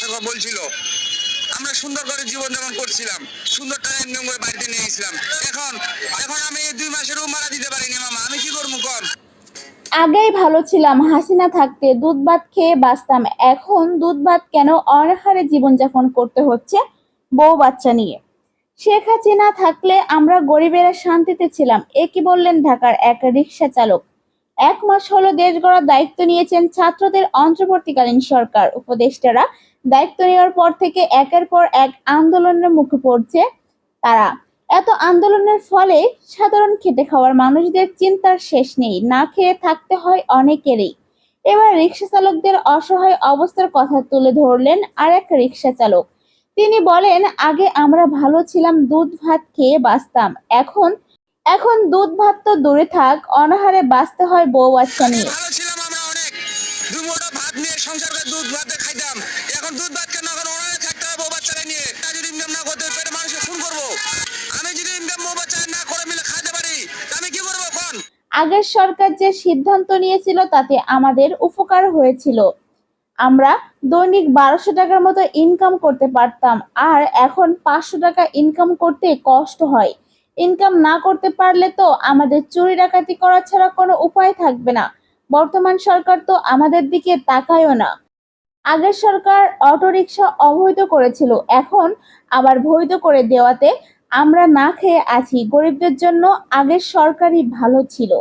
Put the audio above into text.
সরকার বলছিল আমরা সুন্দর করে জীবন যাপন করছিলাম, সুন্দর টাকা ইনকাম করে বাড়িতে নিয়ে গেছিলাম। এখন এখন আমি এই 2 মাসেরও ভাড়া দিতে পারিনি মামা, আমি কি করবো কর? আগেই ভালো ছিলাম, হাসিনা থাকতে দুধ ভাত খেয়ে বাঁচতাম। এখন দুধ ভাত কেন অনাহারে জীবনযাপন করতে হচ্ছে বউ বাচ্চা নিয়ে? শেখ হাসিনা থাকলে আমরা গরিবেরা শান্তিতে ছিলাম, এ কি বললেন ঢাকার এক রিকশা চালক। 1 মাস হলো দেশ গড়ার দায়িত্ব নিয়েছেন ছাত্রদের অন্তর্বর্তীকালীন সরকার। উপদেষ্টারা দায়িত্ব নেওয়ার পর থেকে একের পর এক আন্দোলনের মুখে পড়ছে তারা। এত আন্দোলনের ফলে সাধারণ খেটে খাওয়ার মানুষদের চিন্তার শেষ নেই, না খেয়ে থাকতে হয় অনেকেরই। এবার রিকশা চালকদের অসহায় অবস্থার কথা তুলে ধরলেন আর এক রিকশা চালক। তিনি বলেন, আগে আমরা ভালো ছিলাম, দুধ ভাত খেয়ে বাঁচতাম। এখন এখন দুধ ভাত তো দূরে থাক, অনাহারে বাঁচতে হয় বউ বাচ্চা আগে নিয়ে। ভালো ছিলাম আমরা অনেক, 2 মুঠো ভাত নিয়ে সংসার করে দুধ ভাত খাইতাম। এখন দুধ ভাত কেন, এখন ওনারে থাকতে হবে বউ বাচ্চারা নিয়ে। তা যদি ইনকাম না করতে পেটে মানুষকে খুন করবো। আমি যদি ইনকাম বউ বাচ্চা না করে মিলে খাইতে পারি, তা আমি কি করবো এখন? আগের সরকার যে সিদ্ধান্ত নিয়েছিল তাতে আমাদের উপকার হয়েছিল। আমরা দৈনিক 1200 টাকার মতো ইনকাম করতে পারতাম, আর এখন 500 টাকা ইনকাম করতে কষ্ট হয়। ইনকাম না করতে পারলে তো আমাদের চুরি ডাকাতি করা ছাড়া কোনো উপায় থাকবে না। বর্তমান সরকার তো আমাদের দিকে তাকায়ও না। আগের সরকার অটোরিকশা অবৈধ করেছিল, এখন আবার বৈধ করে দেওয়াতে আমরা না খেয়ে আছি। গরিবদের জন্য আগের সরকারই ভালো ছিল।